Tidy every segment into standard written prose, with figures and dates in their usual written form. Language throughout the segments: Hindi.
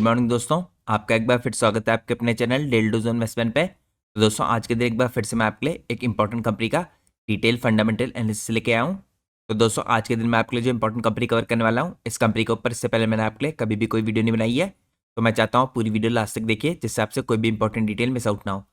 मॉर्निंग दोस्तों, आपका एक बार फिर स्वागत है आपके अपने चैनल डेली डोज इन्वेस्टमेंट पे। तो दोस्तों आज के दिन एक बार फिर से मैं आपके लिए एक इंपॉर्टेंट कंपनी का डिटेल फंडामेंटल एनालिसिस लेके आया हूँ। तो दोस्तों आज के दिन मैं आपके लिए जो इंपॉर्टेंट कंपनी कवर करने वाला हूँ, इस कंपनी के ऊपर इससे पहले मैंने आपके लिए कभी भी कोई वीडियो नहीं बनाई है। तो मैं चाहता हूँ पूरी वीडियो लास्ट तक देखिए, जिससे आपसे कोई भी इंपॉर्टेंट डिटेल मिस आउट ना हो।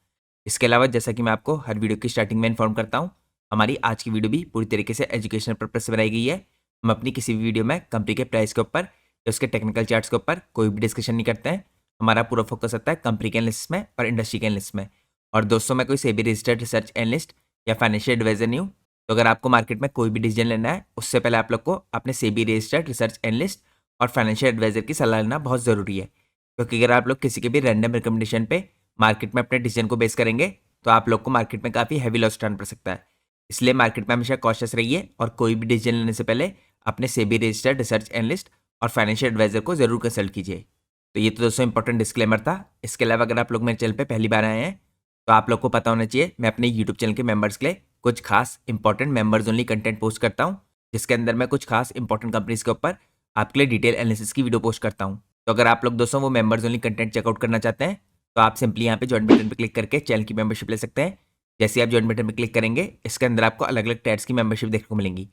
इसके अलावा जैसा कि मैं आपको हर वीडियो की स्टार्टिंग में इन्फॉर्म करता हूँ, हमारी आज की वीडियो भी पूरी तरीके से एजुकेशनल पर्पज से बनाई गई है। हम अपनी किसी भी वीडियो में कंपनी के प्राइस के ऊपर या उसके टेक्निकल चार्ट्स के ऊपर कोई भी डिस्कशन नहीं करते हैं। हमारा पूरा फोकस रहता है कंपनी के एनालिसिस में और इंडस्ट्री के एनालिसिस में। और दोस्तों मैं कोई सेबी रजिस्टर्ड रिसर्च एनालिस्ट या फाइनेंशियल एडवाइजर नहीं हूँ। तो अगर आपको मार्केट में कोई भी डिसीजन लेना है, उससे पहले आप लोग को अपने सेबी रजिस्टर्ड रिसर्च एनालिस्ट और फाइनेंशियल एडवाइजर की सलाह लेना बहुत ज़रूरी है। क्योंकि अगर आप लोग किसी के भी रैंडम रिकमेंडेशन पे मार्केट में अपने डिसीजन को बेस करेंगे, तो आप लोग को मार्केट में काफ़ी हैवी लॉस उठाना पड़ सकता है। इसलिए मार्केट में हमेशा कॉशियस रहिए और कोई भी डिसीजन लेने से पहले अपने सेबी रजिस्टर्ड रिसर्च एनालिस्ट और फाइनेंशियल एडवाइजर को जरूर कंसल्ट कीजिए। तो ये तो दोस्तों इंपॉर्टेंट डिस्क्लेमर था। इसके अलावा अगर आप लोग मेरे चैनल पे पहली बार आए हैं, तो आप लोग को पता होना चाहिए मैं अपने यूट्यूब चैनल के मेंबर्स के लिए कुछ खास important members only content post करता हूँ, जिसके अंदर मैं कुछ खास इंपॉर्टेंट कंपनीज के ऊपर आपके लिए डिटेल एनालिसिस की वीडियो पोस्ट करता हूँ। तो अगर आप लोग दोस्तों वो मेंबर्स ओनली कंटेंट चेकआउट करना चाहते हैं, तो आप सिंपली यहाँ पे ज्वाइन बटन पर क्लिक करके चैनल की मेंबरशिप ले सकते हैं। जैसे आप ज्वाइन बटन पर क्लिक करेंगे, इसके अंदर आपको अलग अलग टायर्स की मेंबरशिप देखने को मिलेंगी।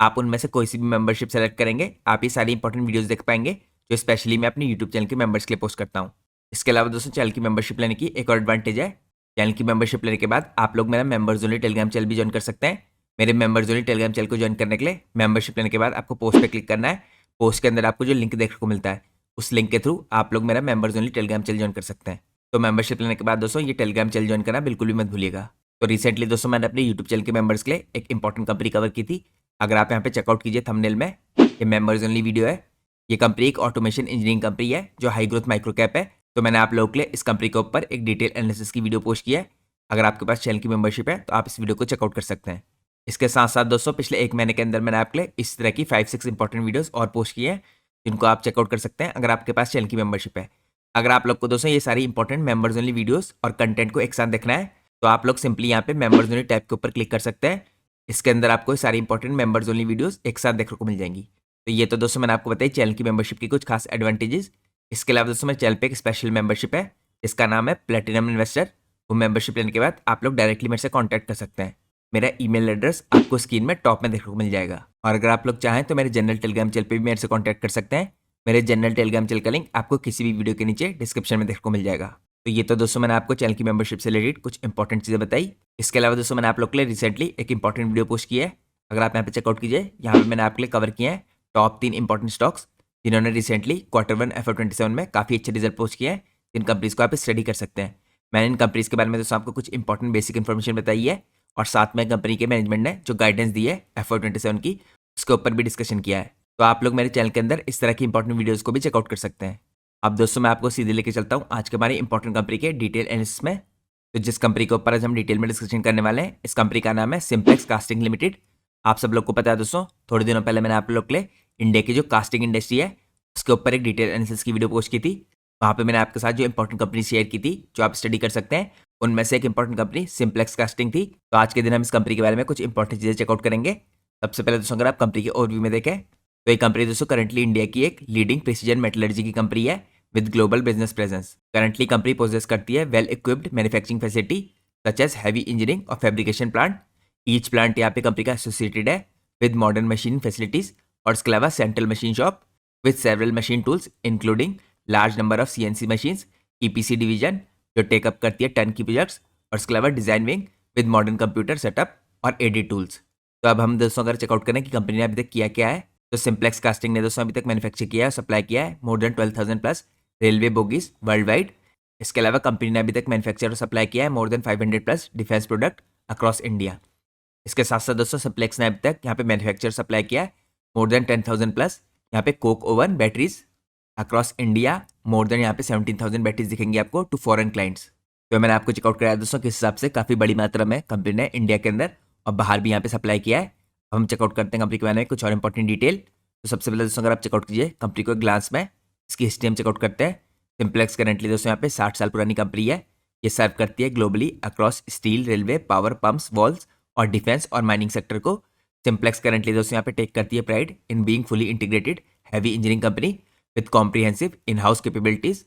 आप उनमें से कोई सी भी मेंबरशिप सेलेक्ट करेंगे, आप ये सारी इंपॉर्टेंट वीडियोस देख पाएंगे, जो स्पेशली मैं अपने यूट्यूब चैनल के मेंबर्स के लिए पोस्ट करता हूँ। इसके अलावा दोस्तों चैनल की मेंबरशिप लेने की एक और एडवांटेज है। चैनल की मेंबरशिप लेने के बाद आप लोग मेरा मेंबर्स ओनली टेलीग्राम चैनल भी ज्वाइन कर सकते हैं। मेरे मेंबर्स ओनली टेलीग्राम चैनल को ज्वाइन करने के लिए मेंबरशिप लेने के बाद आपको पोस्ट पे क्लिक करना है। पोस्ट के अंदर आपको जो लिंक देखने को मिलता है, उस लिंक के थ्रू आप लोग मेरा members only Telegram channel join कर सकते हैं। तो मेंबरशिप लेने के बाद दोस्तों ये टेलीग्राम चैनल ज्वाइन करना बिल्कुल भी मत भूलिएगा। तो रिसेंटली दोस्तों मैंने अपने यूट्यूब चैनल के मेंबर्स के लिए एक इंपॉर्टेंट कंपनी कवर की थी। अगर आप यहाँ पे चेकआउट कीजिए थंबनेल में, ये मेंबर्स ओनली वीडियो है। ये कंपनी एक ऑटोमेशन इंजीनियरिंग कंपनी है जो हाई ग्रोथ माइक्रो कैप है। तो मैंने आप लोगों के लिए इस कंपनी के ऊपर एक डिटेल एनालिसिस की वीडियो पोस्ट की है। अगर आपके पास चैनल की मेंबरशिप है तो आप इस वीडियो को चेकआउट कर सकते हैं। इसके साथ साथ दोस्तों पिछले एक महीने के अंदर मैंने आपके लिए इस तरह की 5-6 इंपॉर्टेंट वीडियोस और पोस्ट किए हैं, जिनको आप चेकआउट कर सकते हैं अगर आपके पास चैनल की मेंबरशिप है। अगर आप लोग को दोस्तों ये सारी इंपॉर्टेंट मेंबर्स ओनली वीडियोस और कंटेंट को एक साथ देखना है, तो आप लोग सिंपली यहाँ पे मेंबर्स ओनली टैब के ऊपर क्लिक कर सकते हैं। इसके अंदर आपको सारी इंपॉर्टेंट मेंबर्स ओनली वीडियोस एक साथ देखने को मिल जाएंगी। तो ये तो दोस्तों मैंने आपको बताई चैनल की मेंबरशिप की कुछ खास एडवांटेजेस। इसके अलावा दोस्तों मेरे चैनल पे एक स्पेशल मेंबरशिप है, इसका नाम है प्लेटिनम इन्वेस्टर। वो मेंबरशिप लेने के बाद आप लोग डायरेक्टली मेरे से कॉन्टैक्ट कर सकते हैं। मेरा ईमेल एड्रेस आपको स्क्रीन में टॉप में देखने को मिल जाएगा। और अगर आप लोग चाहें तो मेरे जनरल टेलीग्राम चैनल पे भी मेरे से कॉन्टैक्ट कर सकते हैं। मेरे जनरल टेलीग्राम चैनल का लिंक आपको किसी भी वीडियो के नीचे डिस्क्रिप्शन में देखने को मिल जाएगा। तो ये तो दोस्तों मैंने आपको चैनल की मेंबरशिप से रिलेटेड कुछ इंपॉर्टेंट चीज़ें बताई। इसके अलावा दोस्तों मैंने आप लोग के लिए रिसेंटली एक इंपॉर्टेंट वीडियो पोस्ट की है। अगर आप यहाँ पे चेकआउट कीजिए, यहाँ पे मैंने आपके लिए कवर किए हैं टॉप 3 इंपॉर्टेंट स्टॉक्स, जिन्होंने रिसेंटली Q1 FY27 में काफ़ी अच्छे रिजल्ट पोस्ट किए हैं, जिन कंपनीज को आप स्टडी कर सकते हैं। मैंने इन कंपनीज के बारे में दोस्तों आपको कुछ इंपॉर्टेंट बेसिक इन्फॉर्मेशन बताई है, और साथ में कंपनी के मैनेजमेंट ने जो गाइडेंस दी है FY27 की, उसके ऊपर भी डिस्कशन किया है। तो आप लोग मेरे चैनल के अंदर इस तरह की इंपॉर्टेंट वीडियोस को भी चेकआउट कर सकते हैं। अब दोस्तों मैं आपको सीधे लेके चलता हूँ आज के हमारी इंपॉर्टेंट कंपनी के डिटेल एनालिसिस में। तो जिस कंपनी के ऊपर आज हम डिटेल में डिस्कशन करने वाले हैं, इस कंपनी का नाम है सिंप्लेक्स कास्टिंग लिमिटेड। आप सब लोग को पता है दोस्तों, थोड़े दिनों पहले मैंने आप लोग के लिए इंडिया की जो कास्टिंग इंडस्ट्री है उसके ऊपर एक डिटेल एनालिसिस की वीडियो पोस्ट की थी। वहाँ पे मैंने आपके साथ जो इंपॉर्टेंट कंपनी शेयर की थी, जो आप स्टडी कर सकते हैं, उनमें से एक इंपॉर्टेंट कंपनी सिंप्लेक्स कास्टिंग थी। तो आज के दिन हम इस कंपनी के बारे में कुछ इंपॉर्टेंट चीज़ें चेकआउट करेंगे। सबसे पहले दोस्तों अगर आप कंपनी के ओवरव्यू में देखें, तो ये कंपनी दोस्तों करंटली इंडिया की एक लीडिंग प्रिसीजन मेटलर्जी की कंपनी है with global business presence. Currently company possess करती है well equipped manufacturing facility such as heavy engineering और फैब्रिकेशन प्लांट। ईच प्लांट यहाँ पे कंपनी का एसोसिएटेड है विद मॉडर्न मशीन फैसिलिटीज, और इसके अलावा central machine shop with several machine tools including large number of CNC machines, EPC division जो टेकअप करती है टन की प्रोजेक्ट्स, और इसके अलावा design wing with modern computer setup और एडी टूल्स। तो अब हम दोस्तों अगर चेकआउट करें कि कंपनी ने अभी तक किया क्या है, तो सिंप्लेक्स कास्टिंग ने दोस्तों अभी तक मैन्युफैक्चर किया है, सप्लाई किया है more than 12,000 plus railway bogies world wide. इसके अलावा कंपनी ने अभी तक मैन्युफैक्चर और सप्लाई किया है more than 500 plus defence product across India. इसके साथ साथ दोस्तों सिंप्लेक्स ने अभी तक यहाँ पे मैन्युफैक्चर सप्लाई किया है मोर देन 10,000 प्लस यहाँ पे Coke oven batteries across India. More than यहाँ पे 17,000 बैटरीज दिखेंगी आपको टू फॉरेन क्लाइंट्स। तो मैंने आपको चेकआउट कराया दोस्तों किस हिसाब से काफ़ी बड़ी मात्रा में कंपनी ने इंडिया के अंदर और बाहर भी यहाँ पे सप्लाई किया है। अब हम चेकआउट करते हैं कंपनी के बारे में कुछ और इंपॉर्टेंट डिटेल। तो सबसे पहले दोस्तों अगर आप चेकआउट कीजिए कंपनी को ग्लांस में, इसकी हिस्ट्री हम चेकआउट करते हैं। सिंप्लेक्स करेंटली दोस्तों यहाँ पे 60 साल पुरानी कंपनी है। ये सर्व करती है globally across steel, railway, power, pumps, walls और डिफेंस और माइनिंग सेक्टर को। सिंप्लेक्स करेंटली दोस्तों यहाँ पे टेक करती है pride in being fully integrated heavy engineering company with comprehensive in house capabilities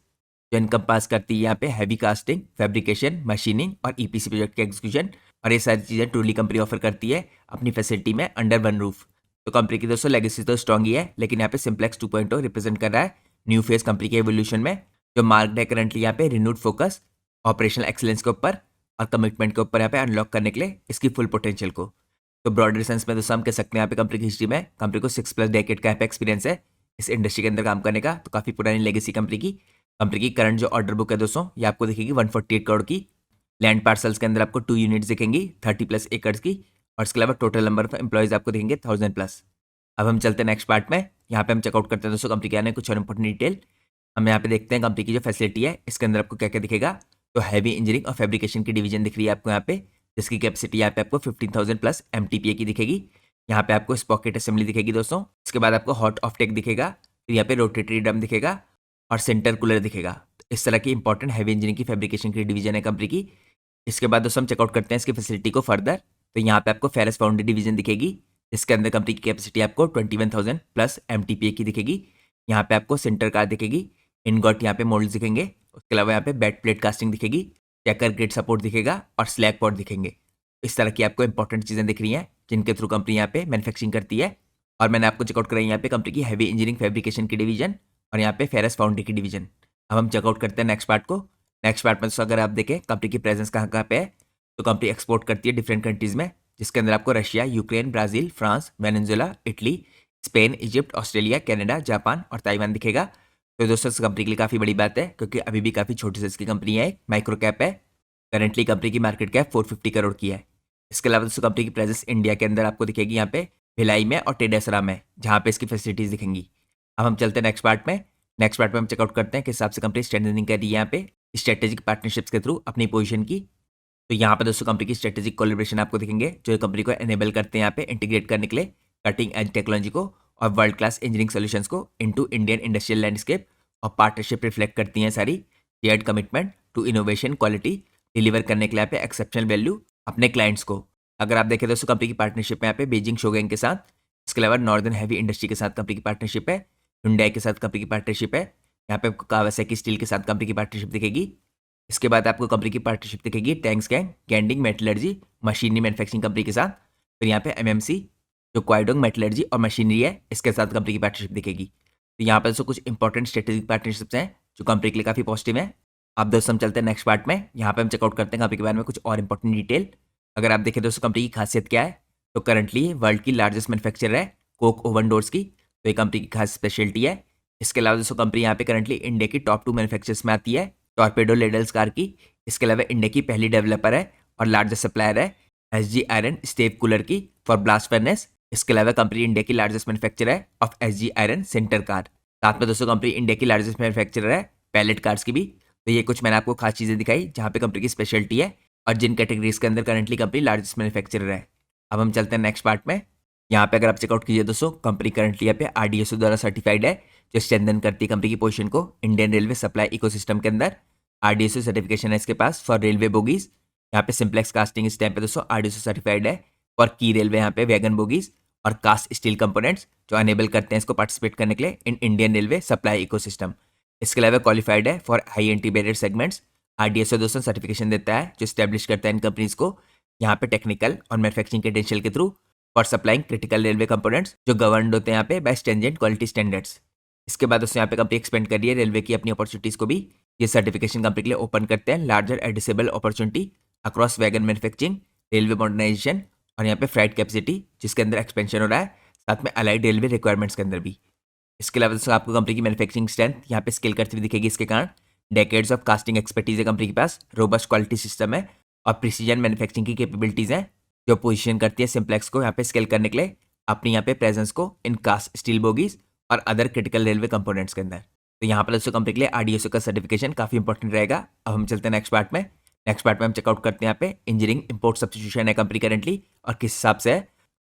जो इनकम्पास करती है यहाँ पे हैवी कास्टिंग, फैब्रिकेशन, मशीनिंग और ईपीसी प्रोजेक्ट के एग्जीक्यूशन। और ये सारी चीज़ें ट्रूली कंपनी ऑफर करती है अपनी फैसिलिटी में अंडर वन रूफ। तो कंपनी की दोस्तों लेगेसी तो स्ट्रॉन्ग ही है, लेकिन यहाँ पे सिंप्लेक्स 2.0 रिप्रेजेंट कर रहा है न्यू फेज कंपनी के एवोल्यूशन में, जो मार्क्ड है करंटली यहाँ पे रिन्यूड फोकस ऑपरेशनल एक्सीलेंस के ऊपर और कमिटमेंट के ऊपर यहाँ पे अनलॉक करने के लिए इसकी फुल पोटेंशियल को। तो ब्रॉडर सेंस में दोस्तों हम कह सकते हैं यहाँ पे कंपनी की हिस्ट्री में कंपनी को 6+ डेकेड का यहाँ पे एक्सपीरियंस है इस इंडस्ट्री के अंदर काम करने का। तो काफ़ी पुरानी लेगेसी कंपनी की करंट जो ऑर्डर बुक है दोस्तों ये आपको दिखेगी 148 करोड़ की। लैंड पार्सल्स के अंदर आपको 2 यूनिट्स दिखेंगी 30+ एकर्स की, और इसके अलावा टोटल नंबर ऑफ एम्प्लॉयज आपको दिखेंगे 1000+। अब हम चलते हैं नेक्स्ट पार्ट में। यहाँ पे हम चेकआउट करते हैं दोस्तों कंपनी के आने कुछ और इंपॉर्टेंट डिटेल। हम यहाँ पे देखते हैं कंपनी की जो फैसिलिटी है इसके अंदर आपको क्या क्या दिखेगा। तो हैवी इंजीनियरिंग और फैब्रिकेशन की डिवीजन दिख रही है आपको यहाँ पे, जिसकी कैपेसिटी यहाँ पे आपको 15,000+ MTPA की दिखेगी। यहाँ पे आपको स्पॉकेट असेंबली दिखेगी दोस्तों। इसके बाद आपको हॉट ऑफटेक दिखेगा, फिर यहाँ पे रोटेटरी ड्रम दिखेगा और सेंटर कूलर दिखेगा। तो इस तरह की इंपॉर्टेंट हैवी इंजीनियरिंग की फैब्रिकेशन की डिवीजन है कंपनी की। इसके बाद दोस्तों हम चेकआउट करते हैं इसकी फैसिलिटी को फर्दर। तो यहाँ पे आपको फेरस फाउंड्री डिवीजन दिखेगी, इसके अंदर कंपनी की कैपेसिटी आपको 21,000+ MTPA की दिखेगी। यहाँ पे आपको सेंटर कार दिखेगी, इनगॉट यहाँ पे मॉडल्स दिखेंगे, उसके अलावा यहाँ पे बेड प्लेट कास्टिंग दिखेगी, चेकर ग्रिड सपोर्ट दिखेगा और स्लैग पॉट दिखेंगे। इस तरह की आपको इंपॉर्टेंट चीज़ें दिख रही हैं जिनके थ्रू कंपनी यहाँ पे मैन्युफैक्चरिंग करती है। और मैंने आपको चेकआउट कराई यहाँ पे कंपनी की हैवी इंजीनियरिंग फैब्रिकेशन की डिवीजन और यहाँ पे फेरस फाउंड्री की डिवीजन। अब हम चेकआउट करते हैं नेक्स्ट पार्ट को। नेक्स्ट पार्ट में अगर आप देखें कंपनी की प्रेजेंस कहाँ कहाँ पे है, तो कंपनी एक्सपोर्ट करती है डिफरेंट कंट्रीज़ में, जिसके अंदर आपको Russia, Ukraine, Brazil, France, Venezuela, Italy, Spain, Egypt, Australia, Canada, Japan और ताइवान दिखेगा। तो दोस्तों इस कंपनी के लिए काफ़ी बड़ी बात है, क्योंकि अभी भी काफ़ी छोटी साइज की कंपनी है, माइक्रो कैप है। करंटली कंपनी की मार्केट कैप 450 करोड़ की है। इसके अलावा दोस्तों कंपनी की प्रेजेंस इंडिया के अंदर आपको दिखेगी यहाँ पे भिलाई में और टेडेसरा में, जहाँ पे इसकी फैसिलिटीज़ दिखेंगी। अब हम चलते हैं नेक्स्ट पार्ट में। नेक्स्ट पार्ट में हम चेकआउट करते हैं किस हिसाब से कंपनी स्ट्रेंथनिंग कर रही है यहाँ पे स्ट्रेटेजिक पार्टनरशिप्स के थ्रू अपनी पोजीशन की। तो यहाँ पर दोस्तों कंपनी की स्ट्रेटेजिक कोलैबोरेशन आपको दिखेंगे, जो कंपनी को एनेबल करते हैं यहाँ पे इंटीग्रेट करने के लिए कटिंग एज टेक्नोलॉजी को और वर्ल्ड क्लास इंजीनियरिंग सॉल्यूशंस को इनटू इंडियन इंडस्ट्रियल लैंडस्केप। और पार्टनरशिप रिफ्लेक्ट करती हैं सारी shared commitment to innovation, quality deliver करने के लिए यहाँ पे एक्सेप्शनल वैल्यू अपने क्लाइंट्स को। अगर आप देखें दोस्तों कंपनी की पार्टनरशिप में यहाँ पे बीजिंग शोगेन के साथ, इसके अलावा नॉर्दर्न हैवी इंडस्ट्री के साथ कंपनी की पार्टनरशिप है, हुंडई के साथ कंपनी की पार्टनरशिप है, यहाँ पे आपको कावासाकी स्टील के साथ कंपनी की पार्टनरशिप दिखेगी। इसके बाद आपको कंपनी की पार्टनरशिप दिखेगी टैंक्स गैंग, गैंडिंग मेटलर्जी, मशीनरी मैन्युफैक्चरिंग कंपनी के साथ। फिर यहाँ पे एमएमसी जो क्वाइडोंग मेटलर्जी और मशीनरी है, इसके साथ कंपनी की पार्टनरशिप दिखेगी। तो यहाँ पर दोस्तों कुछ इंपॉर्टेंट स्ट्रेटेजिक पार्टनरशिप्स हैं जो कंपनी के लिए काफ़ी पॉजिटिव है। आप दोस्तों हम चलते हैं नेक्स्ट पार्ट में। यहाँ पे हम चेकआउट करते हैं कंपनी के बारे में कुछ और इंपॉर्टेंट डिटेल। अगर आप देखें दोस्तों कंपनी की खासियत क्या है, तो करंटली वर्ल्ड की लार्जेस्ट मैन्युफैक्चरर है कोक ओवन डोर्स की, तो ये कंपनी की खास स्पेशलिटी है। इसके अलावा दोस्तों कंपनी यहाँ पे करंटली इंडिया की टॉप 2 मैन्युफैक्चरर्स में आती है टॉर्पेडो लेडल्स कार की। इसके अलावा इंडिया की पहली डेवलपर है और लार्जेस्ट सप्लायर है एसजी आयरन स्टेप कूलर की फॉर ब्लास्ट फर्नेस। इसके अलावा कंपनी इंडिया की लार्जेस्ट मैन्युफैक्चरर है of SG iron centre car. साथ में दोस्तों कंपनी इंडिया की लार्जेस्ट मैन्युफैक्चरर है पैलेट कार्स की भी। तो ये कुछ मैंने आपको खास चीज़ें दिखाई जहाँ पे कंपनी की स्पेशलिटी है और जिन कैटेगरीज के अंदर करंटली कंपनी लार्जेस्ट मैन्युफैक्चरर है। अब हम चलते हैं नेक्स्ट पार्ट में। यहाँ पे अगर आप चेकआउट कीजिए दोस्तों कंपनी करंटली यहाँ पे RDSO द्वारा सर्टिफाइड है, जो स्ट्रेंथन करती है कंपनी की पोजीशन को इंडियन रेलवे सप्लाई इकोसिस्टम के अंदर। RDSO सर्टिफिकेशन है इसके पास फॉर रेलवे बोगीज। यहाँ पे सिंप्लेक्स कास्टिंग इस टाइम पे दोस्तों RDSO सर्टिफाइड है फॉर की रेलवे यहाँ पे वैगन बोगीज और कास्ट स्टील कंपोनेंट्स, जो अनेबल करते हैं इसको पार्टिसिपेट करने के लिए in Indian railway supply ecosystem. इसके अलावा क्वालिफाइड है for high integrated segments. RDSO दोस्तों सर्टिफिकेशन देता है जो स्टैब्लिश करता है इन कंपनीज को यहाँ पे टेक्निकल और मैन्युफैक्चरिंग क्रेडेंशियल के through for supplying critical railway components, जो गवर्नड होते हैं यहाँ पे बाय स्ट्रिंजेंट क्वालिटी स्टैंडर्ड्स। इसके बाद दोस्तों यहाँ पे कंपनी एक्सपेंड कर रही है रेलवे की अपनी अपॉर्चुनिटीज़ को भी। ये सर्टिफिकेशन कंपनी के लिए ओपन करते हैं larger addressable opportunity across wagon manufacturing, railway modernization और यहाँ पे फ्राइट कैपेसिटी, जिसके अंदर एक्सपेंशन हो रहा है, साथ में अलाइड रेलवे रिक्वायरमेंट्स के अंदर भी। इसके अलावा दोस्तों आपको कंपनी की मैन्युफैक्चरिंग स्ट्रेंथ यहाँ पे स्केल करती हुई दिखेगी। इसके कारण डेकेड्स ऑफ कास्टिंग एक्सपर्टीज है कंपनी के पास, रोबस्ट क्वालिटी सिस्टम है और प्रिसीजन मैन्युफैक्चरिंग की कैपेबिलिटीज़ हैं, जो पोजीशन करती है सिंप्लेक्स को यहाँ पे स्केल करने के लिए अपनी यहाँ पे प्रेजेंस को इन कास्ट स्टील बोगीज और अदर क्रिटिकल रेलवे कंपोनेंट्स के अंदर। तो यहाँ पर दोस्तों कंपनी के लिए RDSO का सर्टिफिकेशन काफ़ी इंपॉर्टेंट रहेगा। अब हम चलते हैं नेक्स्ट पार्ट में। नेक्स्ट पार्ट में हम चेकआउट करते हैं यहाँ पे इंजीनियरिंग इंपोर्ट सब्स्टिट्यूशन है कंपनी करंटली और किस हिसाब से है।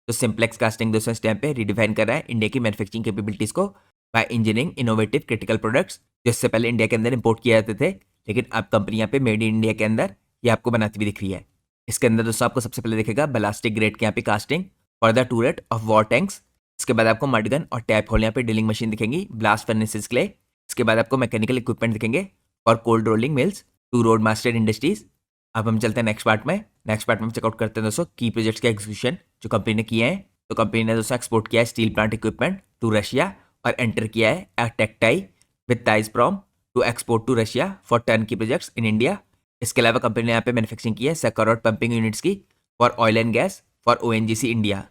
तो सिंप्लेक्स कास्टिंग दोस्तों इस टाइम पे रिडिफाइन कर रहा है इंडिया की मैन्युफैक्चरिंग कैपेबिलिटीज़ को by engineering innovative critical products, जो इससे पहले इंडिया के अंदर इंपोर्ट किए जाते थे, लेकिन अब कंपनी यहाँ पे मेड इन इंडिया के अंदर ये आपको बनाती हुई दिख रही है। इसके अंदर दोस्तों आपको सबसे पहले दिखेगा बलास्टिक ग्रेड के यहाँ पे casting for the turret of war tanks. इसके बाद आपको मडगन और टैप होल यहाँ पे ड्रिलिंग मशीन दिखेंगी ब्लास्ट फर्नेसेस के लिए। इसके बाद आपको मैकेनिकल इक्विपमेंट दिखेंगे और cold rolling mills to road master industries. अब हम चलते हैं नेक्स्ट पार्ट में। नेक्स्ट पार्ट में हम चेकआउट करते हैं दोस्तों की प्रोजेक्ट्स के एग्जीक्यूशन जो कंपनी ने किए हैं। तो कंपनी ने दोस्तों एक्सपोर्ट किया है steel plant equipment to Russia और एंटर किया है टेक्टाई विद ताइजप्रॉम to export to Russia for turnkey projects in India. इसके अलावा कंपनी ने यहाँ पे मैन्युफैक्चरिंग की है सेकरॉट पंपिंग यूनिट्स की for oil and gas for ONGC India.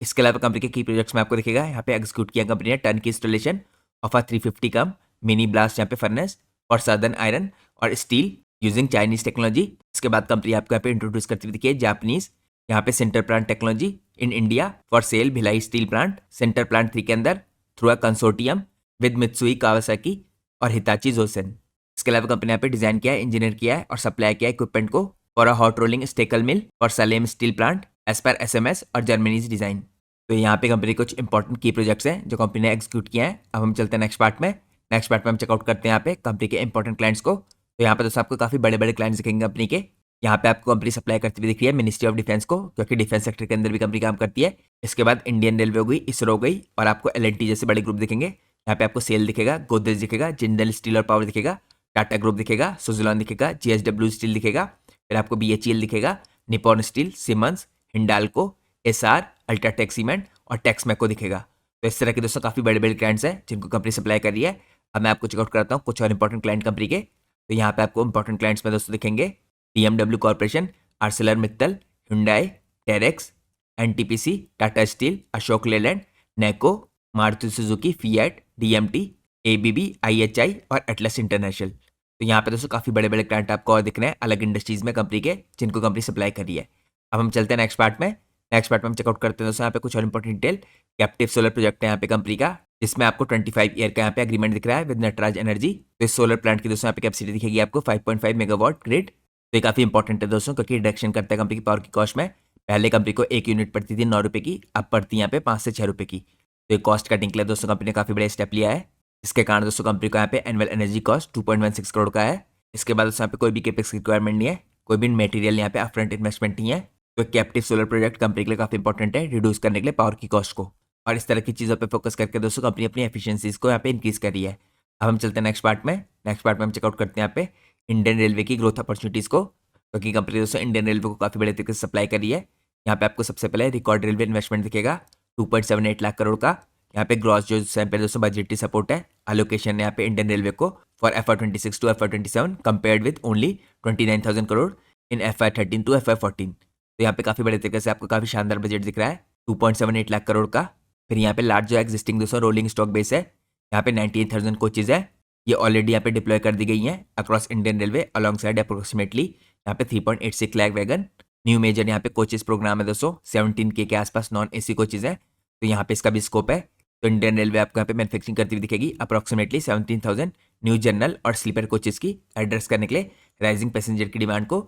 इसके अलावा कंपनी के की प्रोजेक्ट्स में आपको दिखेगा यहाँ पे एग्जीक्यूट किया कंपनी ने टर्न की installation of 350 come mini blast यहाँ पे फर्नेस और सदर्न आयरन और स्टील यूजिंग चाइनीज टेक्नोलॉजी। इसके बाद कंपनी आपको यहाँ पे इंट्रोड्यूस करती हुई दिखी है जापानीज यहाँ पे centre plant technology in India for sale Bhilai steel plant centre plant 3 के अंदर through a consortium with Mitsui Kawasaki और हिताची जोसेन। इसके अलावा कंपनी यहाँ पे डिजाइन किया है इंजीनियर किया है और सप्लाई किया है इक्विपमेंट को for a hot rolling Steckel mill for Salem steel plant as per SMS और जर्मनीज डिजाइन। तो यहाँ पे कंपनी कुछ इंपॉर्टेंट की प्रोजेक्ट्स हैं जो कंपनी ने एग्जीक्यूट किए हैं। अब हम चलते हैं नेक्स्ट पार्ट में। नेक्स्ट पार्ट में हम चेकआउट करते हैं यहाँ पे कंपनी के इंपॉर्टेंट क्लाइंट्स को। तो यहाँ पे दोस्तों आपको काफी बड़े बड़े क्लाइंट्स दिखेंगे कंपनी के। यहाँ पे आपको कंपनी सप्लाई करती हुई दिख रही है मिनिस्ट्री ऑफ डिफेंस को क्योंकि डिफेंस सेक्टर के अंदर भी कंपनी काम करती है। इसके बाद इंडियन रेलवे हो गई इसरो हो गई और आपको L&T जैसे बड़े ग्रुप दिखेंगे। यहाँ पे आपको सेल दिखेगा गोदरेज दिखेगा जिंदल स्टील और पावर दिखेगा टाटा ग्रुप दिखेगा सुजुलॉन दिखेगा JSW स्टील दिखेगा फिर आपको BHEL दिखेगा Nippon steel Siemens Hindalco SR UltraTech cement और टेक्समैको दिखेगा। तो इस तरह के दोस्तों काफी बड़े बड़े क्लाइंट्स हैं जिनको कंपनी सप्लाई कर रही है। अब मैं आपको चेकआउट करता हूँ कुछ और इंपॉर्टेंट क्लाइंट कंपनी के। तो यहाँ पे आपको इंपॉर्टेंट क्लाइंट्स में दोस्तों दिखेंगे BMW corporation Arcelor Mittal Hyundai Terex NTPC Tata steel Ashok Leyland Neco Maruti Suzuki Fiat DMT ABB IHI और एटलस इंटरनेशनल। तो यहाँ पे दोस्तों काफी बड़े बड़े क्लाइंट आपको और दिख रहे हैं अलग इंडस्ट्रीज में कंपनी के जिनको कंपनी सप्लाई कर रही है। अब हम चलते हैं नेक्स्ट पार्ट में। नेक्स्ट पार्ट में हम चेकआउट करते हैं दोस्तों यहाँ पे कुछ और important detail. Captive solar project है यहाँ पे कंपनी का जिसमें आपको 25 ईयर का यहाँ पे एग्रीमेंट दिख रहा है विद नटराज एनर्जी। तो इस सोलर प्लांट की दोस्तों यहाँ पे कैपेसिटी दिखेगी आपको 5.5 मेगावाट ग्रिड। तो ये काफी इंपॉर्टेंट है दोस्तों क्योंकि रिडक्शन करता है कंपनी की पावर की कॉस्ट में। पहले कंपनी को 1 यूनिट पड़ती थी 9 रुपए की अब पड़ती है यहाँ पे 5 से 6 रुपए की। तो ये कॉस्ट कटिंग के लिए दोस्तों कंपनी ने काफी बड़ा स्टेप लिया है। इसके कारण दोस्तों कंपनी को यहाँ पे एनुअल एनर्जी कॉस्ट 2.16 करोड़ का है। इसके बाद दोस्तों यहाँ पे कोई भी कैपेक्स रिक्वायरमेंट नहीं है कोई भी मटेरियल यहाँ पे अपफ्रंट इन्वेस्टमेंट नहीं है। तो कैप्टिव सोलर प्रोजेक्ट कंपनी के लिए काफी इंपॉर्टेंट है रिड्यूस करने के लिए पावर की कॉस्ट को और इस तरह की चीजों पे फोकस करके दोस्तों कंपनी अपनी एफिशिएंसीज को यहाँ पे इंक्रीज कर रही है। अब हम चलते हैं नेक्स्ट पार्ट में। नेक्स्ट पार्ट में हम चेकआउट करते हैं यहाँ पे इंडियन रेलवे की ग्रोथ अपॉर्चुनिटीज को क्योंकि कंपनी दोस्तों इंडियन रेलवे को काफी बड़े तरीके से सप्लाई कर रही है। यहाँ पे आपको सबसे पहले रिकॉर्ड रेलवे इन्वेस्टमेंट दिखेगा 2.78 लाख करोड़ का। यहाँ पे ग्रॉस जो पे दोस्तों बजटरी सपोर्ट है अलोकेशन यहाँ पे इंडियन रेलवे को for FY26 to FY27 compared with only 29,000 crore in FY13 to FY14। तो यहाँ पे काफी बड़े तरीके से आपको काफी शानदार बजट दिख रहा है 2.78 लाख करोड़ का। फिर यहाँ पे लार्ज जो एक्जिस्टिंग दोस्तों रोलिंग स्टॉक बेस है यहाँ पे 98,000 कोचेज है ये ऑलरेडी यहाँ पे डिप्लॉय कर दी गई हैं across Indian railway along side approximately यहाँ पे 3.86 लाख वैगन। न्यू मेजर यहाँ पे कोचेज प्रोग्राम है दोस्तों 17K के आसपास नॉन AC कोचेज है तो यहाँ पे इसका भी स्कोप है। तो इंडियन रेलवे आपको यहाँ पे मैन्युफैक्चरिंग करती हुई दिखेगी अप्रॉक्सीमेटली 17,000 न्यू जनरल और स्लीपर कोचेज की एड्रेस करने के लिए राइजिंग पैसेंजर की डिमांड को।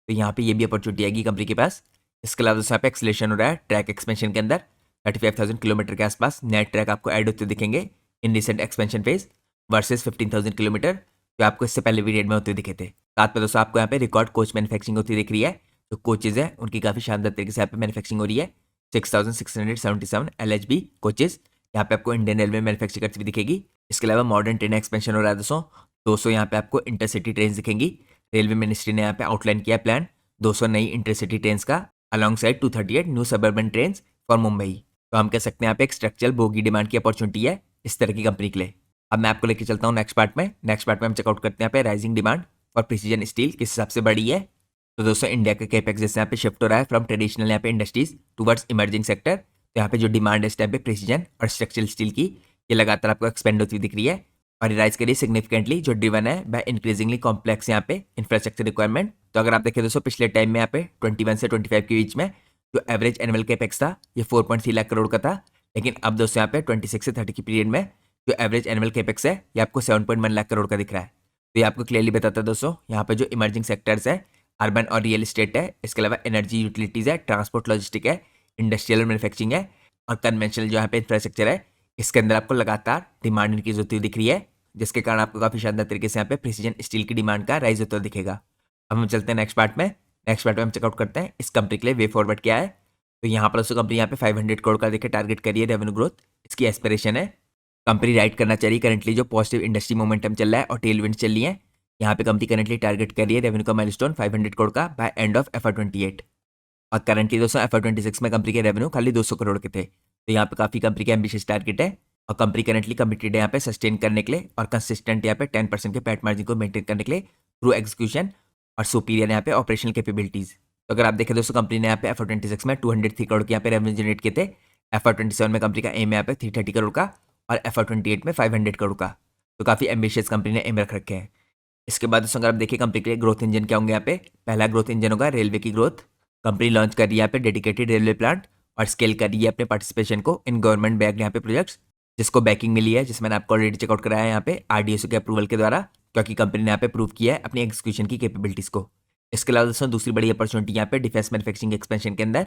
तो यहाँ पे ये भी अपॉर्चुनिटी आएगी कंपनी के पास। इसके अलावा दोस्तों यहाँ पे एक्सलेशन हो रहा है ट्रैक एक्सपेंशन के अंदर 35,000 किलोमीटर के आसपास नेट ट्रैक आपको ऐड होते दिखेंगे in recent expansion phase versus 15,000 kilometre जो आपको इससे पहले पीरियड में होते दिखे थे। साथ में दोस्तों आपको यहाँ पे रिकॉर्ड कोच मैन्युफैक्चरिंग होती दिख रही है। जो कोचेज है उनकी काफी शानदार तरीके से यहाँ पे मैन्युफैक्चरिंग हो रही है 6,677 LHB कोचेज यहाँ पे आपको इंडियन रेलवे मैन्युफैक्चर करती हुई दिखेगी। इसके अलावा मॉडर्न ट्रेन एक्सपेंशन हो रहा है दोस्तों 200 यहाँ पे आपको इंटरसिटी ट्रेन दिखेंगी। रेलवे मिनिस्ट्री ने यहाँ पे आउटलाइन किया प्लान 200 नई इंटरसिटी ट्रेन का along side 238 new suburban train for Mumbai. तो हम कह सकते हैं यहाँ पे एक स्ट्रक्चरल बोगी डिमांड की अपॉर्चुनिटी है इस तरह की कंपनी के लिए। अब मैं आपको लेके चलता हूँ नेक्स्ट पार्ट में। नेक्स्ट पार्ट में हम चेकआउट करते हैं यहाँ पे rising demand for precision steel किस हिसाब से बढ़ी है। तो दोस्तों इंडिया का कैपेक्स जैसे यहाँ पे शिफ्ट हो रहा है फ्रॉम ट्रेडिशनल यहाँ पे इंडस्ट्रीज टुवर्ड्स इमर्जिंग सेक्टर। तो यहाँ पे जो डिमांड है इस टाइम पे प्रिसीजन और स्ट्रक्चरल स्टील की ये लगातार आपको एक्सपेंड होती दिख रही है और राइज करिए सिग्निफिकेंटली जो ड्रिवन है बाय इंक्रीजिंगली कॉम्प्लेक्स यहाँ पे इंफ्रास्ट्रक्चर रिक्वायरमेंट। तो अगर आप देखें दोस्तों पिछले टाइम में यहाँ पे 21 से 25 के बीच में जो एवरेज एनुअल कैपेक्स था ये 4.3 लाख करोड़ का था लेकिन अब दोस्तों यहाँ पे 26 से 30 की पीरियड में जो एवरेज एनुअल कैपेक्स है ये आपको 7.1 लाख करोड़ का दिख रहा है। तो ये आपको क्लियरली बताता है दोस्तों यहाँ पे जो इमर्जिंग सेक्टर्स है अर्बन और रियल एस्टेट है इसके अलावा एनर्जी यूटिलिटीज है ट्रांसपोर्ट लॉजिस्टिक है इंडस्ट्रियल और मैन्युफैक्चरिंग है और कन्वेंशनल जो यहाँ पे इंफ्रास्ट्रक्चर है इसके अंदर आपको लगातार डिमांड इंक्रीज होती हुई दिख रही है जिसके कारण आपको काफी शानदार तरीके से यहाँ पे प्रिसीजन स्टील की डिमांड का राइज होता दिखेगा। अब हम चलते हैं नेक्स्ट पार्ट में। नेक्स्ट पार्ट में हम चेकआउट करते हैं इस कंपनी के लिए वे फॉरवर्ड क्या है। तो यहाँ पर दोस्तों कंपनी यहाँ पे 500 करोड़ का देखिए टारगेट करिए रेवेन्यू ग्रोथ। इसकी एस्पिरेशन है। कंपनी राइड करना चाह रही है करंटली जो पॉजिटिव इंडस्ट्री मोमेंटम चल रहा है और टेल विंड चल रही है। यहाँ पे कंपनी करंटली टारगेट कर रही है रेवेन्यू का माइलस्टोन 500 करोड़ का बाय एंड ऑफ FY28। और करंटली दोस्तों FY26 में कंपनी के रेवेन्यू खाली 200 करोड़ के थे। तो यहाँ पे काफी कंपनी के एम्बिशियस टारगेट है और कंपनी करंटली कमिटेड है यहाँ पे सस्टेन करने के लिए और कंसिस्टेंट यहाँ पे 10% के पैट मार्जिन को मेंटेन करने के लिए थ्रू एग्जीक्यूशन और सुपीरियर यहाँ पे ऑपरेशनल कैपेबिलिटीज। तो अगर आप देखें दोस्तों कंपनी ने यहाँ पे FY26 में 203 करोड़ के यहाँ पे रेवेन्यू जनरेट किए थे। FY27 में कंपनी का एम है यहाँ पे 330 करोड़ का और FY28 में 500 करोड़ का। तो काफी एम्बिशियस कंपनी ने एम रख रखे हैं। इसके बाद दोस्तों अगर आप देखिए कंपनी के ग्रोथ इंजन क्या होंगे यहाँ पे, पहला ग्रोथ इंजन होगा रेलवे की ग्रोथ। कंपनी लॉन्च कर रही है यहाँ पे डेडिकेटेड रेलवे प्लांट और स्केल कर रही है अपने पार्टिसिपेशन को इन गवर्नमेंट बैक यहाँ पे प्रोजेक्ट्स, जिसको बैकिंग मिली है, जिसमें आपको ऑलरेडी चेकआउट कराया है यहाँ पे RDSO के अप्रूवल के द्वारा, क्योंकि कंपनी ने यहाँ पे प्रूव किया है अपनी एग्जीक्यूशन की कैपेबिलिटीज को। इसके अलावा दोस्तों दूसरी बड़ी अपॉर्चुनिटी यहाँ पे डिफेंस मैन्युफैक्चरिंग एक्सपेंशन के अंदर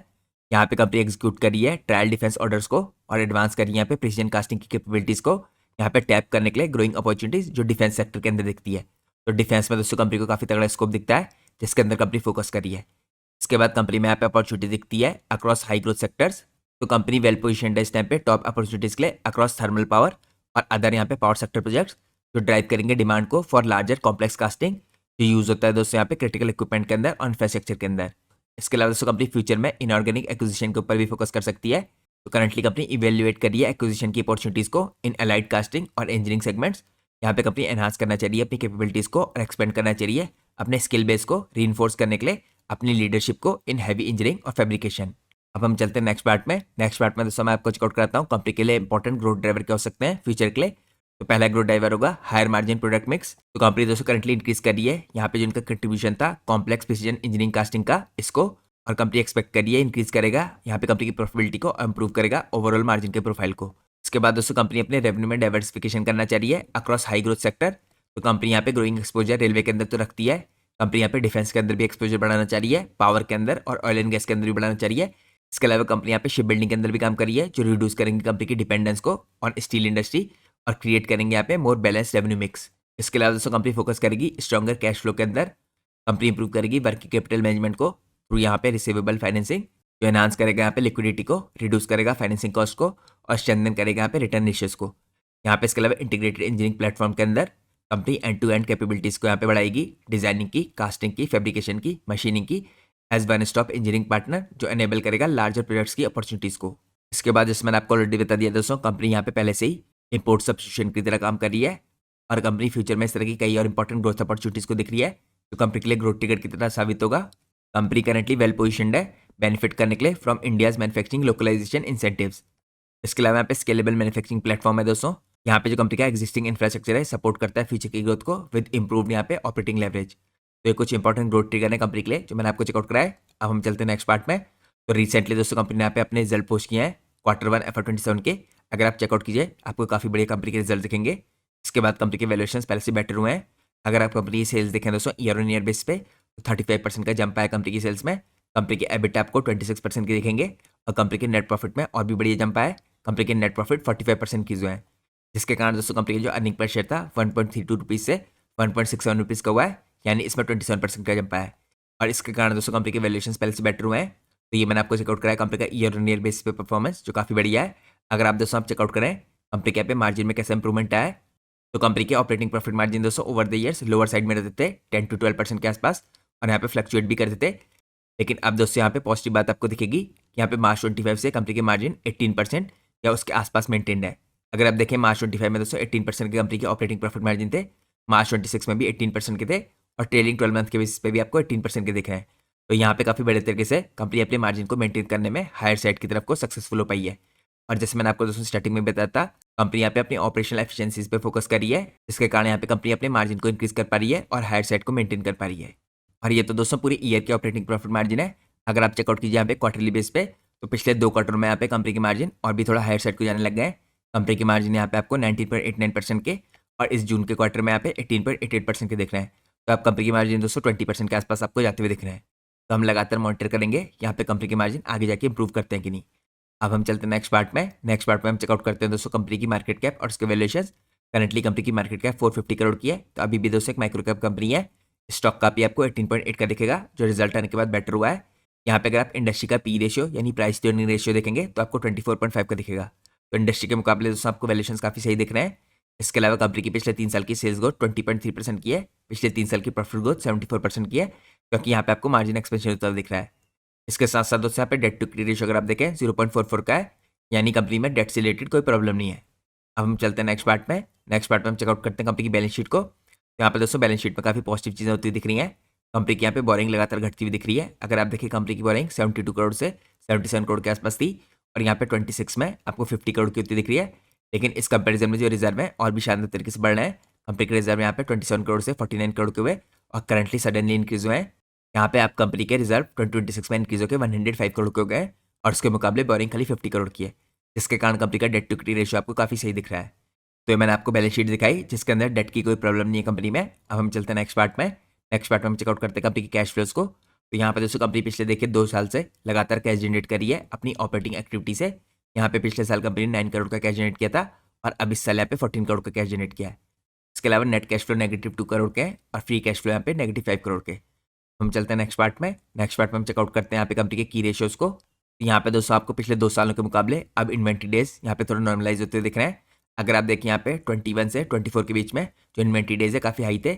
यहाँ पे कंपनी एग्जीक्यूट कर रही है ट्रायल डिफेंस ऑर्डर्स को और एडवांस कर रही है यहाँ पे प्रिसीजन कास्टिंग की कैपेबिलिटीज को यहाँ पे टैप करने के लिए ग्रोइंग अपॉर्चुनिटीज जो डिफेंस सेक्टर के अंदर दिखती है। तो डिफेंस में दोस्तों कंपनी को काफी तगड़ा स्कोप दिखता है जिसके अंदर कंपनी फोकस कर रही है। इसके बाद कंपनी में यहाँ पे अपॉर्चुनिटी दिखती है अक्रॉस हाई ग्रोथ सेक्टर्स। तो कंपनी वेल पोजिशन है इस टाइम पे टॉप अपॉर्चुनिटीज के लिए अक्रॉस थर्मल पावर और अदर यहाँ पे पावर सेक्टर प्रोजेक्ट्स जो ड्राइव करेंगे डिमांड को फॉर लार्जर कॉम्प्लेक्स कास्टिंग जो यूज होता है दोस्तों यहाँ पे क्रिटिकल इक्विपमेंट के अंदर और इंफ्रास्ट्रक्चर के अंदर। इसके अलावा दोस्तों कंपनी फ्यूचर में इनऑर्गेनिक एक्विजिशन के ऊपर भी फोकस कर सकती है। तो करंटली कंपनी इवेल्युएट कर रही है एक्विजिशन की अपॉर्चुनिटीज को इन अलाइड कास्टिंग और इंजीनियरिंग सेगमेंट्स। यहाँ पे कंपनी एनहांस करना चाहिए अपनी कैपेबिलिटीज को और एक्सपेंड करना चाहिए अपने स्किल बेस को रीइंफोर्स करने के लिए अपनी लीडरशिप को इन हैवी इंजीनियरिंग और फैब्रिकेशन। अब हम चलते हैं नेक्स्ट पार्ट में। नेक्स्ट पार्ट में दोस्तों मैं आपको चेकआउट कराता हूँ कंपनी के लिए इंपॉर्टेंट ग्रोथ ड्राइवर क्या हो सकते हैं फ्यूचर के लिए। तो पहला ग्रोथ ड्राइवर होगा हायर मार्जिन प्रोडक्ट मिक्स। तो कंपनी दोस्तों करंटली इंक्रीज कर रही है यहाँ पे जो इनका कंट्रीब्यूशन था कॉम्प्लेक्स प्रिसीजन इंजीनियरिंग कास्टिंग का इसको, और कंपनी एक्सपेक्ट कर रही है इंक्रीज करेगा यहाँ पे कंपनी की प्रॉफिटेबिलिटी को इंप्रूव करेगा ओवरऑल मार्जिन के प्रोफाइल को। इसके बाद दोस्तों कंपनी अपने रेवेन्यू में डाइवर्सिफिकेशन करना चाह रही है अक्रॉस हाई ग्रोथ सेक्टर। तो कंपनी यहाँ पे ग्रोइंग एक्सपोजर रेलवे के अंदर तो रखती है, कंपनी यहाँ पे डिफेंस के अंदर भी एक्सपोजर बढ़ाना चाह रही है, पावर के अंदर और ऑयल एंड गैस के अंदर भी बढ़ाना चाह रही है। इसके अलावा कंपनी यहाँ पे शिप बिल्डिंग के अंदर भी काम कर रही है जो रिड्यूस करेंगे कंपनी की डिपेंडेंस को ऑन स्टील इंडस्ट्री और क्रिएट करेंगे यहाँ पे मोर बैलेंस रेवेन्यू मिक्स। इसके अलावा दोस्तों कंपनी फोकस करेगी स्ट्रॉन्गर कैश फ्लो के अंदर। कंपनी इंप्रूव करेगी वर्किंग कैपिटल मैनेजमेंट को थ्रू यहाँ पे रिसीवेबल फाइनेंसिंग जो एनहांस करेगा यहाँ पे लिक्विडिटी को, रिड्यूस करेगा फाइनेंसिंग कॉस्ट को और स्ट्रेंथन करेगा यहाँ पे रिटर्न रेशियोज को। यहाँ पे इसके अलावा इंटीग्रेटेड इंजीनियरिंग प्लेटफॉर्म के अंदर company end to end capabilities को यहाँ पे बढ़ाएगी, डिजाइनिंग की, कास्टिंग की, फैब्रिकेशन की, मशीनिंग की as one stop engineering partner जो एनेबल करेगा लार्जर प्रोजेक्ट्स की अपॉर्चुनिटीज को। इसके बाद जिसमें मैंने आपको ऑलरेडी बता दिया दोस्तों कंपनी यहाँ पे पहले से ही इंपोर्ट सब्स्टिट्यूशन की तरह काम कर रही है और कंपनी फ्यूचर में इस तरह की कई और इंपॉर्टेंट ग्रोथ अपॉर्चुनिटीज को दिख रही है जो कंपनी के लिए ग्रोथ टिकट की तरह साबित होगा। कंपनी करंटली वेल पोजिशनड है बेनिफिट करने के लिए from India's manufacturing localisation incentives. इसके अलावा यहाँ पे स्केलेबल मैन्युफैक्चरिंग प्लेटफॉर्म है दोस्तों। यहाँ पे जो कंपनी का एग्जिस्टिंग इंफ्रास्ट्रक्चर है सपोर्ट करता है फ्यूचर की ग्रोथ को विद इंप्रूव्ड यहाँ पे ऑपरेटिंग लेवरेज। तो ये कुछ इंपॉर्टेंट ग्रोथ ट्रिगर है कंपनी के लिए जो मैंने आपको चेकआउट कराया है। अब हम चलते हैं नेक्स्ट पार्ट में। तो रिसेंटली दोस्तों कंपनी ने यहाँ पे अपने रिजल्ट पोस्ट किए हैं Q1 FY27 के। अगर आप चेकआउट कीजिए आपको काफ़ी बढ़िया कंपनी के रिजल्ट दिखेंगे। इसके बाद कंपनी के वैल्यूएशन पहले से बेटर हुए हैं। अगर आप कंपनी की सेल्स देखें दोस्तों ईयर ऑन ईयर बेस पे तो 35% का जंप आया कंपनी की सेल्स में। कंपनी के एबिट आपको 26% की दिखेंगे और कंपनी के नेट प्रॉफिट में और भी बढ़िया जंप आया। कंपनी के नेट प्रॉफिट 45% की जो है, जिसके कारण दोस्तों कंपनी की जो अर्निंग पर शेयर था 1.32 रुपीज़ से 1.67 रुपीज़ का हुआ है, यानी इसमें 27% का जंप आया है। और इसके कारण दोस्तों कंपनी के वैल्यूएशन पहले से बेटर हुए हैं। तो ये मैंने आपको चेकआउट कराया कंपनी का ईयर ऑन ईयर बेस पे परफॉर्मेंस जो काफ़ी बढ़िया है। अगर आप दोस्तों आप चेकआउट करें कंपनी के यहाँ पे मार्जिन में कैसा इंप्रूवमेंट आया है, तो कंपनी के ऑपरेटिंग प्रॉफिट मार्जिन दोस्तों over the years lower side में रहते थे 10 to 12% के आसपास और यहाँ पे फ्लक्चुएट भी करते थे। लेकिन अब दोस्तों यहाँ पे पॉजिटिव बात आपको दिखेगी, यहाँ पे मार्च 25 से कंपनी के मार्जिन 18% या उसके आसपास मेंटेन्ड है। अगर आप देखें मार्च 25 में दोस्तों 18% के कंपनी के ऑपरेटिंग प्रॉफिट मार्जिन थे, मार्च 26 में भी 18% के थे और ट्रेलिंग 12 मंथ के बेसिस पे भी आपको 18% के दिख रहे हैं। तो यहाँ पे काफ़ी बड़े तरीके से कंपनी अपने मार्जिन को मेंटेन करने में हायर साइड की तरफ को सक्सेसफुल हो पाई है। और जैसे मैंने आपको दोस्तों स्टार्टिंग में बताया था कंपनी यहाँ पे अपनी ऑपरेशनल एफिशिएंसीज पे फोकस कर रही है, जिसके कारण यहाँ पे कंपनी अपने मार्जिन को इंक्रीज कर पा रही है और हायर साइड को मेंटेन कर पा रही है। और ये तो दोस्तों पूरी ईयर के ऑपरेटिंग प्रॉफिट मार्जिन है। अगर आप चेकआउट कीजिए यहाँ पे क्वार्टरली बेस पे तो पिछले 2 क्वार्टर में यहाँ पे कंपनी के मार्जिन और भी थोड़ा हायर साइड को जाने लग गए हैं। कंपनी के मार्जिन यहाँ पे आपको 19.89% के और इस जून के क्वार्टर में यहाँ पे 18.88% के दिख रहे हैं। तो आप कंपनी के मार्जिन दोस्तों 20% के आसपास आपको जाते हुए दिख रहे हैं। तो हम लगातार मॉनिटर करेंगे यहाँ पे कंपनी के मार्जिन आगे जाके इंप्रूव करते हैं कि नहीं। अब हम चलते हैं नेक्स्ट पार्ट में। नेक्स्ट पार्ट में हम चेकआउट करते हैं दोस्तों कंपनी की मार्केट कैप और उसके वैल्यूएशन। करंटली कंपनी की मार्केट कैप 450 करोड़ की है, तो अभी भी दोस्तों एक माइक्रो कैप कंपनी है। स्टॉक का भी आपको 18.8 का दिखेगा जो रिजल्ट आने के बाद बेटर हुआ है। यहाँ पे अगर आप इंडस्ट्री का पी रेशियो यानी प्राइस टू अर्निंग रेशियो देखेंगे तो आपको 24.5 का दिखेगा। तो इंडस्ट्री के मुकाबले दोस्तों आपको वैल्यूएशंस काफ़ी सही दिख रहे हैं। इसके अलावा कंपनी की पिछले 3 साल की सेल्स ग्रोथ 20.3% की है, पिछले 3 साल की प्रॉफिट ग्रोथ 74% की है, क्योंकि यहाँ पे आपको मार्जिन एक्सपेंशन होता हुआ दिख रहा है। इसके साथ साथ दोस्तों यहाँ पे डेट टू इक्विटी रेशियो अगर आप देखें 0.44 का है, यानी कंपनी में डेट से रिलेटेड कोई प्रॉब्लम नहीं है। अब हम चलते हैं नेक्स्ट पार्ट में। नेक्स्ट पार्ट में हम चेकआउट करते हैं कंपनी की बैलेंस शीट को। तो यहाँ पे दोस्तों बैलेंस शीट में काफ़ी पॉजिटिव चीज़ें होती हुई दिख रही हैं। कंपनी की यहाँ पे बोरिंग लगातार घटती हुई दिख रही है। अगर आप देखिए कंपनी की बोरिंग 72 करोड़ से 77 करोड़ के आसपास थी, और यहाँ पे 26 में आपको 50 करोड़ की होती दिख रही है। लेकिन इस कंपेरिजन में जो रिजर्व है और भी शानदार तरीके से बढ़ रहे हैं। कंपनी के रिजर्व यहाँ पे 27 करोड़ से 49 करोड़ के हुए और करंटली सडनली इंक्रीज हुए हैं। यहाँ पे आप कंपनी के रिजर्व 2026 में इंक्रीज होकर 105 करोड़ के हो गए और उसके मुकाबले बोरिंग खाली 50 करोड़ की है, जिसके कारण कंपनी का डेट टू इक्विटी रेशियो आपको काफ़ी सही दिख रहा है। तो ये मैंने आपको बैलेंस शीट दिखाई जिसके अंदर डेट की कोई प्रॉब्लम नहीं है कंपनी में। अब हम चलते हैं नेक्स्ट पार्ट में। नेक्स्ट पार्ट में हम चेकआउट करते हैं कंपनी की कैश फ्लोज को। तो यहाँ पे दोस्तों कंपनी पिछले देखिए 2 साल से लगातार कैश जनरेट करी है अपनी ऑपरेटिंग एक्टिविटी से। यहाँ पे पिछले साल कंपनी ने 9 करोड़ का कैश जनरेट किया था और अब इस साल यहाँ पे 14 करोड़ का कैश जनरेट किया है। इसके अलावा नेट कैश फ्लो -2 करोड़ के हैं और फ्री कैश फ्लो यहाँ पे -5 करोड़ के। हम चलते हैं नेक्स्ट पार्ट में। नेक्स्ट पार्ट में हम चेकआउट करते हैं यहाँ पे कंपनी के की रेशियोज को। तो यहाँ पे दोस्तों आपको पिछले 2 सालों के मुकाबले अब इन्वेंट्री डेज यहाँ पे थोड़ा नॉर्मलाइज होते हुए दिख रहे हैं। अगर आप देखिए यहाँ पे 21 से 24 के बीच में जो इन्वेंट्री डेज है काफ़ी हाई थे।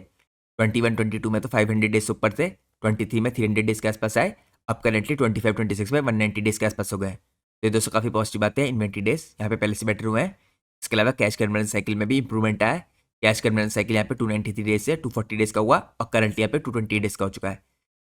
21-22 में तो 500 डेज ऊपर थे, 23 में 300 डेज के आसपास आए, अब करेंटली 25-26 में 190 डेज के आसपास हो गए। तो ये दोस्तों काफ़ी पॉजिटिव बातें हैं। इन्वेंट्री डेज यहाँ पे पहले से बेटर हुए हैं। इसके अलावा कैश कन्वर्जन साइकिल में भी इंप्रूवमेंट आया है। कैश कन्वर्जन साइकिल यहाँ पे 293 डेज से 240 डेज का हुआ और करंटली यहाँ पे 220 डेज का हो चुका है।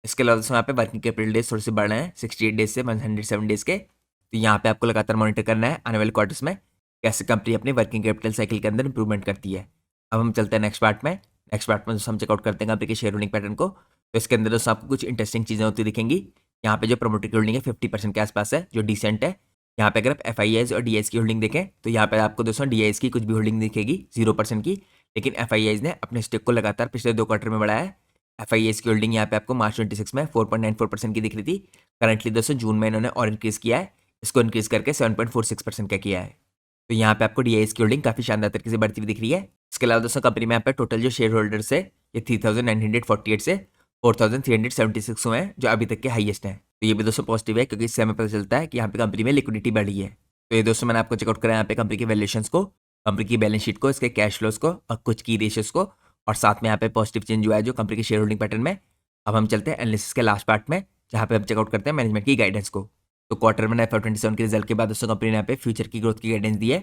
इसके अलावा दोस्तों यहाँ पे वर्किंग कैपिटल डेज थोड़े से बढ़ रहे हैं 68 डेज से 107 डेज के। तो यहाँ पे आपको लगातार मॉनिटर करना है आने वाले क्वार्टर्स में कैसे कंपनी अपने वर्किंग कैपिटल साइकिल के अंदर इंप्रूवमेंट करती है। अब हम चलते हैं नेक्स्ट पार्ट में। नेक्स्ट पार्ट में दोस्तों हम चेकआउट करते हैं कंपनी के शेयर होल्डिंग पैटर्न को। तो इसके अंदर दोस्तों आपको कुछ इंटरेस्टिंग चीज़ें होती दिखेंगी। यहाँ पे जो प्रमोटर की होल्डिंग है 50% के आसपास है, जो डिसेंट है। यहाँ पे अगर आप FIIs और DIs की होल्डिंग देखें तो यहाँ पे आपको दोस्तों DIs की कुछ भी होल्डिंग दिखेगी 0% की, लेकिन FIIs ने अपने स्टेक को लगातार पिछले 2 क्वार्टर में बढ़ाया है। FIIs की होल्डिंग यहाँ पे आपको मार्च 26 में 4.94% की दिख रही थी। करंटली दोस्तों जून में इन्होंने और इंक्रीज किया है, इसको इंक्रीज करके 7.46% का किया है। तो यहाँ पे आपको DIs की होल्डिंग काफ़ी शानदार तरीके से बढ़ती हुई दिख रही है। इसके अलावा दोस्तों कंपनी में यहाँ पे टोटल जो शेयर होल्डर्स है ये 3948 से 4376 हुए हैं, जो अभी तक के हाईएस्ट हैं। तो ये भी दोस्तों पॉजिटिव है क्योंकि इससे हमें पता चलता है कि यहाँ पे कंपनी में लिक्विडिटी बढ़ी है। तो ये दोस्तों मैंने आपको चेकआउट करा यहाँ पे कंपनी के वैल्यूएशंस को, कंपनी की बैलेंस शीट को, इसके कैश फ्लोज को और कुछ की रेशियोज को, और साथ में यहाँ पे पॉजिटिव चेंज हुआ है जो कंपनी के शेयर होल्डिंग पैटर्न में। अब हम चलते हैं एनालिसिस के लास्ट पार्ट में, जहाँ पे हम चेकआउट करते हैं मैनेजमेंट की गाइडेंस को। तो क्वार्टर 1 FY27 के रिजल्ट के बाद दोस्तों कंपनी ने यहाँ पे फ्यूचर की ग्रोथ की गाइडेंस दी है।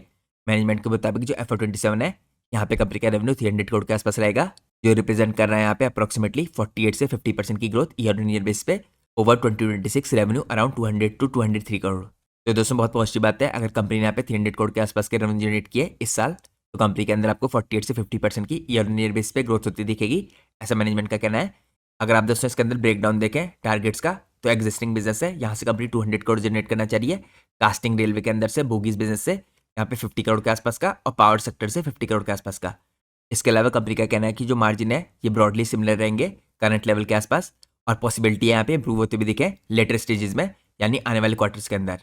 मैनेजमेंट के मुताबिक जो FY27 है यहाँ पे कंपनी का रेवेन्यू 300 करोड़ के आसपास रहेगा, जो रिप्रेजेंट कर रहा है यहाँ पे अप्रोक्सीमेटली 48 से 50% की growth year on year base पे। Over 2026 revenue around 200 to 203 crore. तो दोस्तों बहुत पॉजिटिव बात है। अगर कंपनी ने यहाँ पे 300 करोड़ के आसपास के रेवेन्यू जनरेट किए इस साल, तो कंपनी के अंदर आपको 48 से 50% की ईयर ऑन ईयर बेस पे ग्रोथ होती दिखेगी, ऐसा मैनेजमेंट का कहना है। अगर आप दोस्तों इसके अंदर ब्रेकडाउन देखें टारगेट्स का, तो एग्जिस्टिंग बिजनेस है, यहाँ से कंपनी 200 करोड़ जनरेट करना चाहिए। कास्टिंग रेलवे के अंदर से बोगीज बिजनेस से यहाँ पे 50 करोड़ के आसपास का और पावर सेक्टर से 50 करोड़ के आसपास का। इसके अलावा कंपनी का कहना है कि जो मार्जिन है ये ब्रॉडली सिमिलर रहेंगे करंट लेवल के आसपास, और पॉसिबिलिटी है यहाँ पे इंप्रूव होते भी दिखे लेटर स्टेजेस में, यानी आने वाले क्वार्टर्स के अंदर।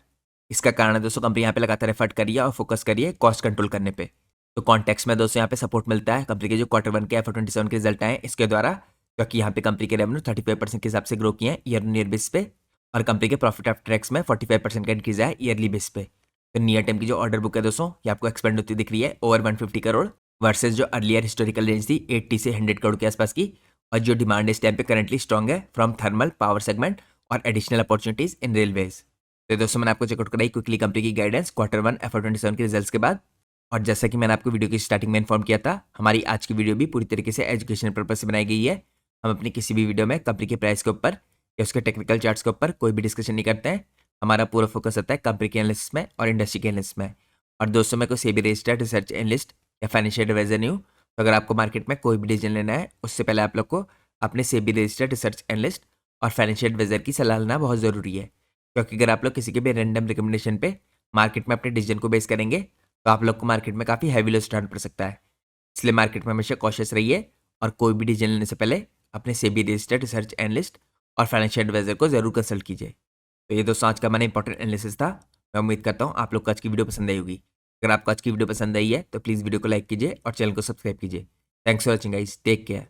इसका कारण है दोस्तों कंपनी यहाँ पे लगातार एफर्ट करिए और फोकस करिए कॉस्ट कंट्रोल करने पे। तो कॉन्टेक्स्ट में दोस्तों यहाँ पे सपोर्ट मिलता है कंपनी के जो Q1 के FY27 के रिजल्ट आए इसके द्वारा, क्योंकि यहाँ पे कंपनी के रेवेन्यू 35% के हिसाब से ग्रो किए हैं ईयर ऑन ईयर बेस पे, और कंपनी के प्रॉफिट आफ्टर टैक्स में 45% का इंक्रीज है ईयरली बेस पे। तो नियर टाइम की जो ऑर्डर बुक है दोस्तों ये आपको एक्सपेंड होती दिख रही है ओवर 150 करोड़ वर्सेस जो अर्लियर हिस्टोरिकल रेंज थी 80 से 100 करोड़ के आसपास की। और जो डिमांड इस टाइम पे करंटली स्ट्रॉन्ग है फ्रॉम थर्मल पावर सेगमेंट और एडिशनल अपॉर्चुनिटीज इन रेलवेज। तो दोस्तों मैंने आपको चेकआउट कराई क्विकली कंपनी की गाइडेंस Q1 FY27 के रिजल्ट्स के बाद। और जैसा कि मैंने आपको वीडियो की स्टार्टिंग में इन्फॉर्म किया था, हमारी आज की वीडियो भी पूरी तरीके से एजुकेशन पर्पज से बनाई गई है। हम अपनी किसी भी वीडियो में कंपनी के प्राइस के ऊपर या उसके टेक्निकल चार्ट्स के ऊपर कोई भी डिस्कशन नहीं करते हैं। हमारा पूरा फोकस होता है कंपनी के एनालिसिस में और इंडस्ट्री के एनालिसिस में। और दोस्तों मैं कोई सेबी रजिस्टर्ड रिसर्च एनालिस्ट या फाइनेंशियल एडवाइजर नहीं हूँ, तो अगर आपको मार्केट में कोई भी डिसीजन लेना है उससे पहले आप लोग को अपने सेबी रजिस्टर्ड रिसर्च एनालिस्ट और फाइनेंशियल एडवाइजर की सलाह लेना बहुत ज़रूरी है। क्योंकि अगर आप लोग किसी के भी रैंडम रिकमेंडेशन पे मार्केट में अपने डिसीजन को बेस करेंगे तो आप लोग को मार्केट में काफ़ी हैवी लॉस उठाना पड़ सकता है। इसलिए मार्केट में हमेशा कॉशियस रहिए और कोई भी डिसीजन लेने से पहले अपने सेबी रजिस्टर्ड रिसर्च एनालिस्ट और फाइनेंशियल एडवाइजर को जरूर कंसल्ट कीजिए। तो ये दोस्तों आज का मैंने इंपॉर्टेंट एनालिसिस था। मैं उम्मीद करता हूँ आप लोग को आज की वीडियो पसंद आई होगी। अगर आपको आज की वीडियो पसंद आई है तो प्लीज़ वीडियो को लाइक कीजिए और चैनल को सब्सक्राइब कीजिए। Thanks for watching guys, take care.